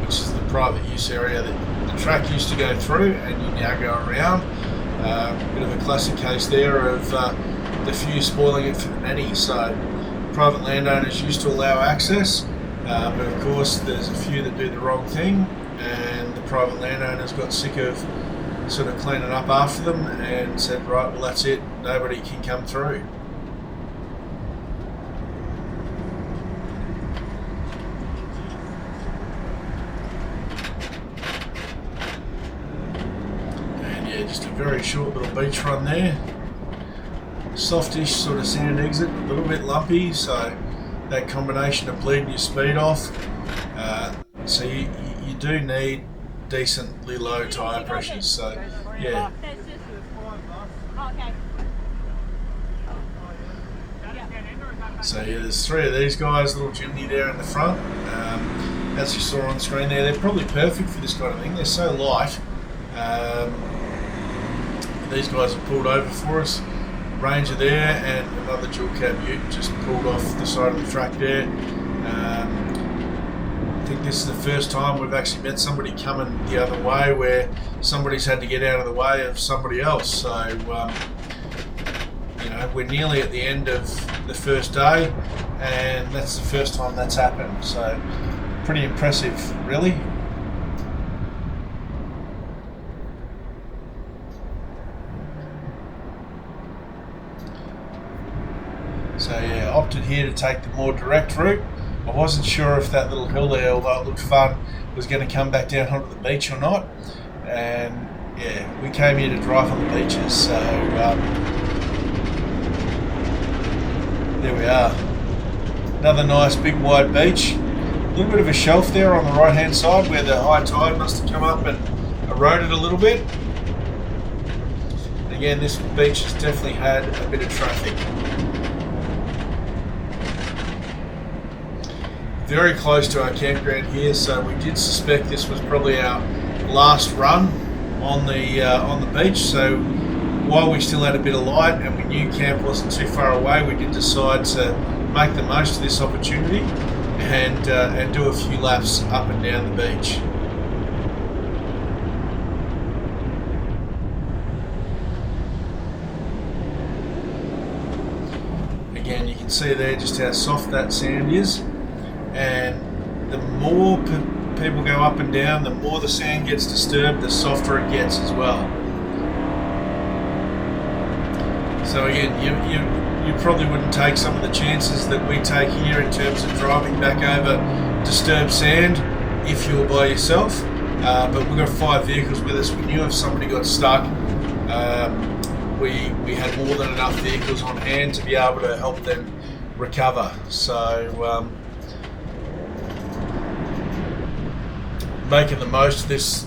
which is the private use area that the track used to go through, and you now go around. Bit of a classic case there of the few spoiling it for the many. So private landowners used to allow access, but of course there's a few that do the wrong thing, and the private landowners got sick of sort of cleaning up after them and said, right, well that's it, nobody can come through. And yeah, just a very short little beach run there. Softish sort of sand exit, a little bit lumpy, so that combination of bleeding your speed off. So you do need decently low tyre pressures, so yeah. So yeah, there's three of these guys, little chimney there in the front. As you saw on the screen there, they're probably perfect for this kind of thing. They're so light. These guys have pulled over for us. Ranger there, and another dual cab ute just pulled off the side of the track there. I think this is the first time we've actually met somebody coming the other way where somebody's had to get out of the way of somebody else. So, you know, we're nearly at the end of the first day, and that's the first time that's happened. So, pretty impressive, really. So yeah, opted here to take the more direct route. I wasn't sure if that little hill there, although it looked fun, was going to come back down onto the beach or not. And yeah, we came here to drive on the beaches, so there we are. Another nice big wide beach. A little bit of a shelf there on the right hand side where the high tide must have come up and eroded a little bit. And again, this beach has definitely had a bit of traffic. Very close to our campground here, so we did suspect this was probably our last run on the beach. So while we still had a bit of light and we knew camp wasn't too far away, we did decide to make the most of this opportunity and do a few laps up and down the beach. Again, you can see there just how soft that sand is. And the more people go up and down, the more the sand gets disturbed, the softer it gets as well. So again, you probably wouldn't take some of the chances that we take here in terms of driving back over disturbed sand if you were by yourself. But we've got 5 vehicles with us. We knew if somebody got stuck, we had more than enough vehicles on hand to be able to help them recover. So making the most of this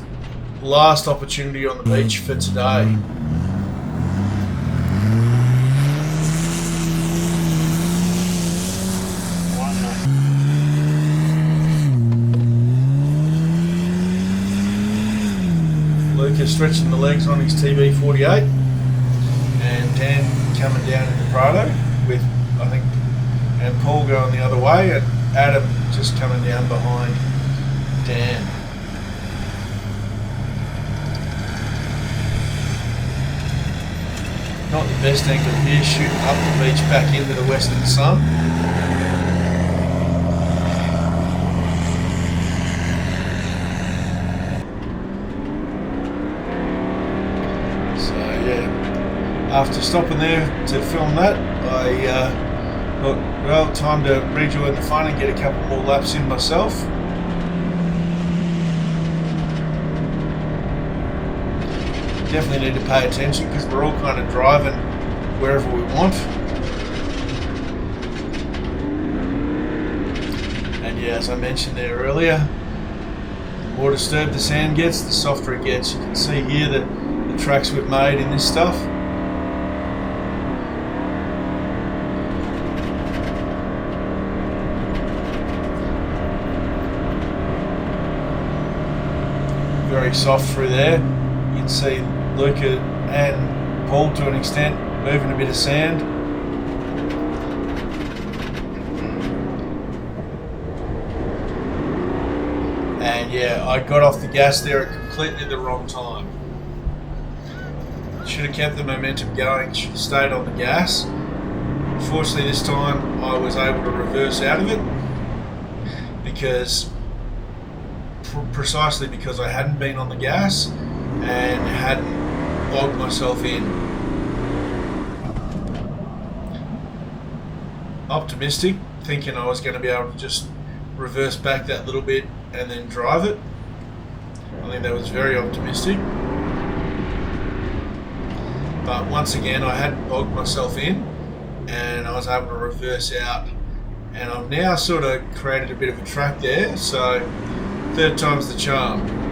last opportunity on the beach for today. Lucas stretching the legs on his TB48, and Dan coming down in the Prado with, I think, and Paul going the other way, and Adam just coming down behind Dan. Not the best angle here, shooting up the beach back into the western sun. So yeah, after stopping there to film that, I thought, well, time to rejoin the fun and get a couple more laps in myself. Definitely need to pay attention because we're all kind of driving wherever we want. And yeah, as I mentioned there earlier, more disturbed the sand gets, the softer it gets. You can see here the tracks we've made in this stuff. Very soft through there. You can see Luca and Paul to an extent moving a bit of sand. And yeah, I got off the gas there at completely the wrong time. Should have kept the momentum going, should have stayed on the gas. Unfortunately this time I was able to reverse out of it because precisely because I hadn't been on the gas and hadn't bogged myself in. Optimistic, thinking I was going to be able to just reverse back that little bit and then drive it. I think that was very optimistic. But once again, I hadn't bogged myself in and I was able to reverse out. And I've now sort of created a bit of a track there, so third time's the charm.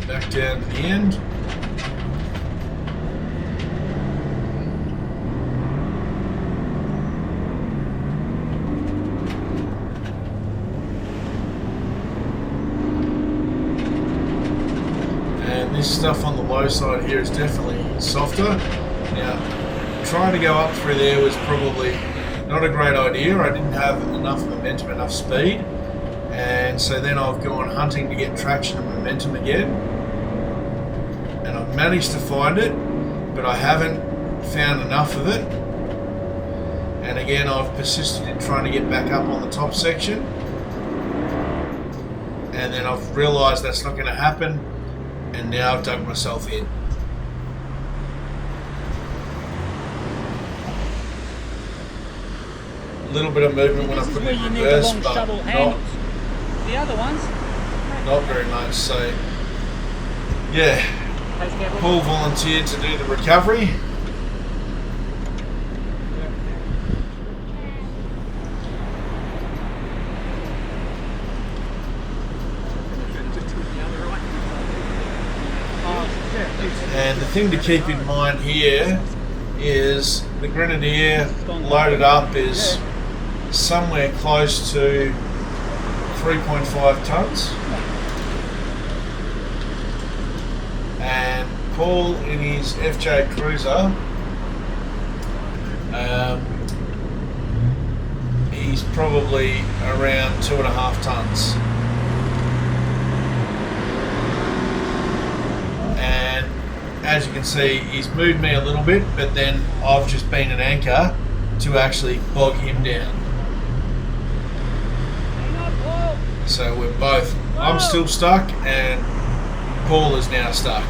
Back down to the end. And this stuff on the low side here is definitely softer. Now, trying to go up through there was probably not a great idea. I didn't have enough momentum, enough speed. And so then I've gone hunting to get traction and momentum again. And I've managed to find it, but I haven't found enough of it. And again, I've persisted in trying to get back up on the top section. And then I've realised that's not going to happen. And now I've dug myself in. A little bit of movement when I put it in reverse, but the other ones? Not very much, so yeah. Paul volunteered to do the recovery. And the thing to keep in mind here is the Grenadier loaded up is somewhere close to 3.5 tonnes, and Paul in his FJ Cruiser, he's probably around 2.5 tonnes, and as you can see he's moved me a little bit, but then I've just been an anchor to actually bog him down. So we're both, I'm still stuck and Paul is now stuck.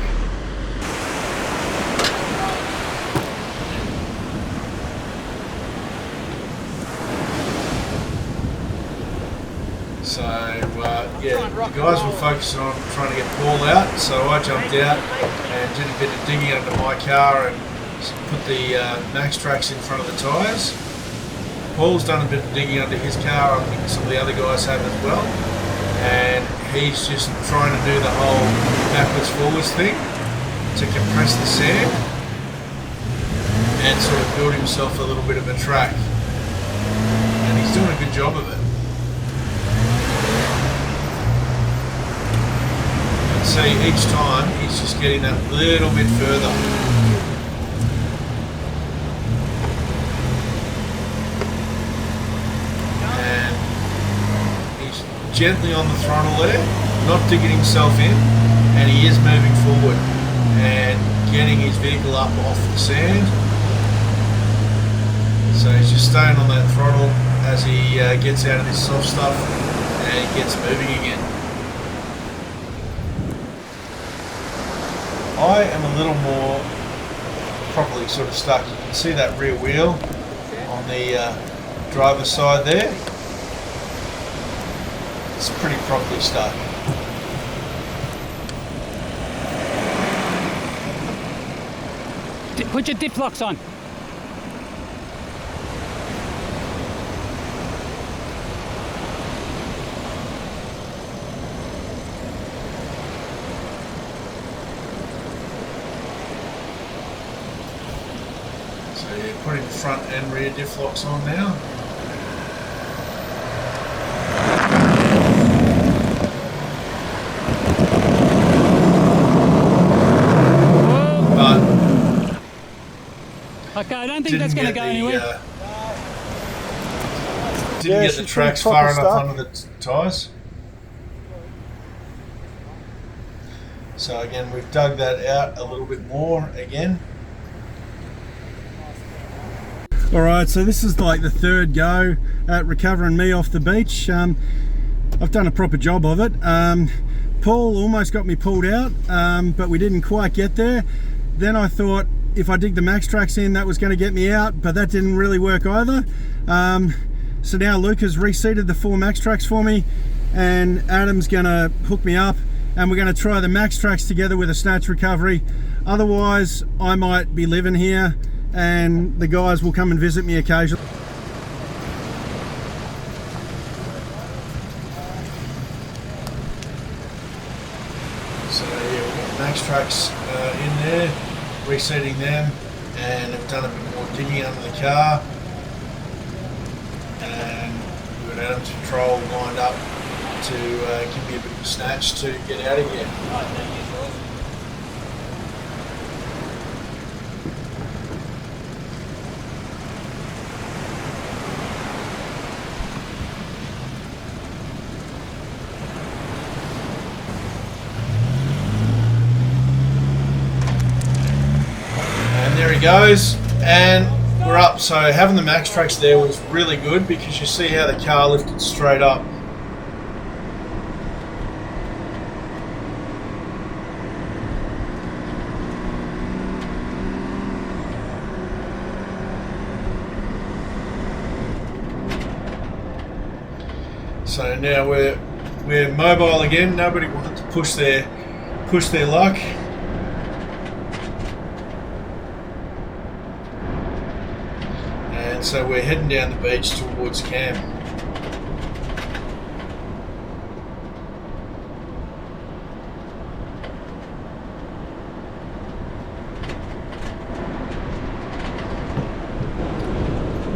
So yeah, the guys were focusing on trying to get Paul out, so I jumped out and did a bit of digging under my car and put the Max tracks in front of the tyres. Paul's done a bit of digging under his car, I think some of the other guys have as well, and he's just trying to do the whole backwards forwards thing to compress the sand and sort of build himself a little bit of a track, and he's doing a good job of it. You can see each time he's just getting that little bit further. Gently on the throttle there, not digging himself in, and he is moving forward and getting his vehicle up off the sand. So he's just staying on that throttle as he gets out of this soft stuff and gets moving again. I am a little more properly sort of stuck. You can see that rear wheel on the driver's side there. It's pretty properly stuck. Put your dip locks on. So you're putting the front and rear diff locks on now. Okay, I don't think that's going to go anywhere. Didn't get the tracks far enough under the tyres. So again, we've dug that out a little bit more again. Alright, so this is like the third go at recovering me off the beach. I've done a proper job of it. Paul almost got me pulled out, but we didn't quite get there. Then I thought if I dig the max tracks in, that was going to get me out, but that didn't really work either. So now Luke has reseated the 4 max tracks for me, and Adam's going to hook me up, and we're going to try the max tracks together with a snatch recovery. Otherwise, I might be living here, and the guys will come and visit me occasionally. So yeah, we've got max tracks in there, resetting them, and I've done a bit more digging under the car, and we've got Adam's patrol lined up to give me a bit of a snatch to get out of here. There he goes, and we're up. So having the max tracks there was really good because you see how the car lifted straight up. So now we're mobile again. Nobody wanted to push their luck. So we're heading down the beach towards camp.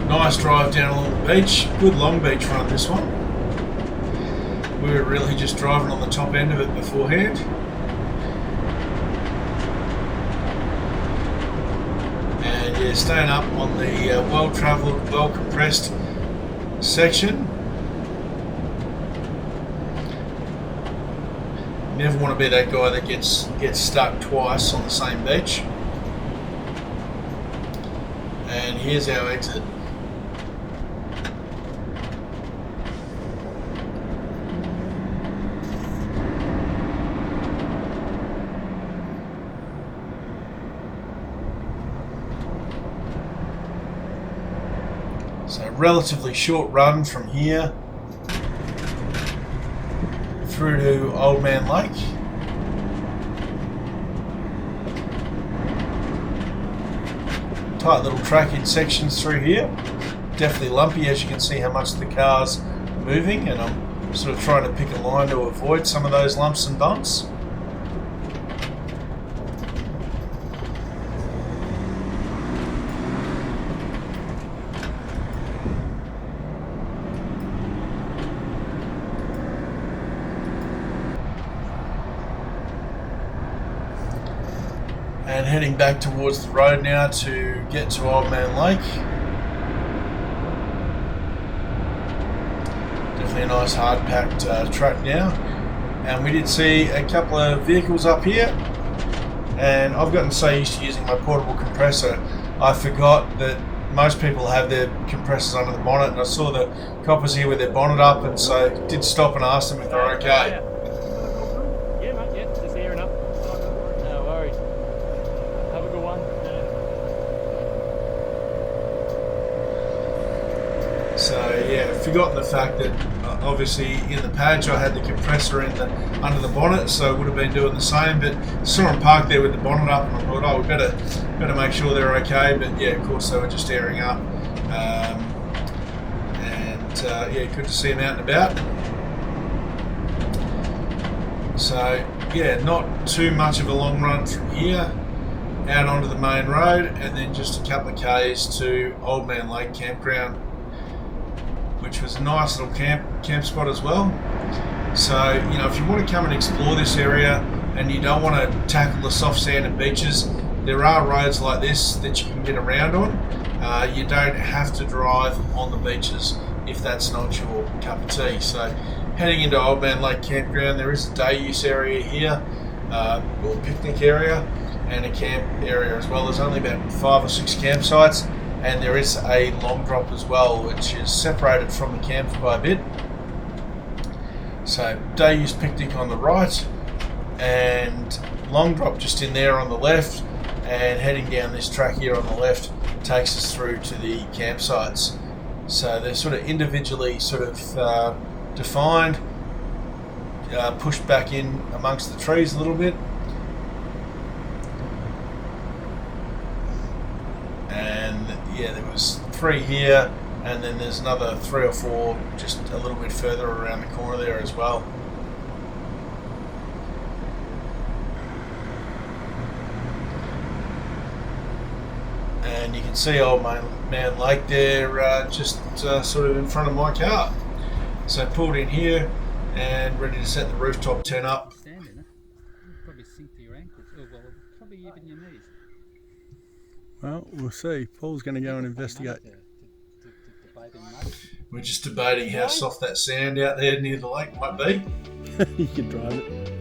Nice drive down along the beach. Good long beach run, this one. We were really just driving on the top end of it beforehand. Yeah, staying up on the well-travelled, well-compressed section. Never want to be that guy that gets stuck twice on the same beach. And here's our exit. So relatively short run from here through to Old Man Lake. Tight little track in sections through here. Definitely lumpy, as you can see how much the car's moving, and I'm sort of trying to pick a line to avoid some of those lumps and bumps. And heading back towards the road now to get to Old Man Lake. Definitely a nice hard-packed track now. And we did see a couple of vehicles up here. And I've gotten so used to using my portable compressor, I forgot that most people have their compressors under the bonnet. And I saw the coppers here with their bonnet up, and so I did stop and ask them if they're okay. Yeah, mate, yeah, just airing up. No worries. So yeah, forgotten the fact that obviously in the patch I had the compressor in under the bonnet, so would have been doing the same. But saw them parked there with the bonnet up, and I thought, oh, we better make sure they're okay. But yeah, of course they were just airing up, yeah, good to see them out and about. So yeah, not too much of a long run from here out onto the main road, and then just a couple of k's to Old Man Lake campground, which was a nice little camp spot as well. So you know, if you want to come and explore this area and you don't want to tackle the soft sanded beaches, there are roads like this that you can get around on. You don't have to drive on the beaches if that's not your cup of tea. So heading into Old Man Lake campground, there is a day use area here, or picnic area, and a camp area as well. There's only about 5 or 6 campsites, and there is a long drop as well, which is separated from the camp by a bit. So day use picnic on the right, and long drop just in there on the left, and heading down this track here on the left takes us through to the campsites. So they're sort of individually defined, pushed back in amongst the trees a little bit. And yeah, there was 3 here, and then there's another 3 or 4 just a little bit further around the corner there as well. And you can see Old Man Lake there, just sort of in front of my car. So pulled in here and ready to set the rooftop tent up. Stand in it. Probably sink to your ankles. Oh, well, probably even your knees. Well, we'll see. Paul's going to go and investigate. We're just debating how soft that sand out there near the lake might be. You can drive it.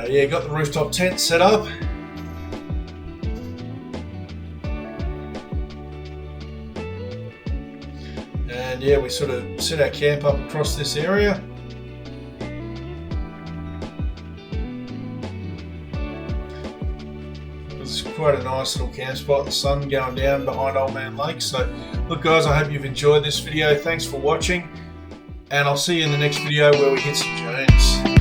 Yeah, got the rooftop tent set up. And yeah, we sort of set our camp up across this area. It's quite a nice little camp spot, the sun going down behind Old Man Lake. So look guys, I hope you've enjoyed this video. Thanks for watching, and I'll see you in the next video where we hit some dunes.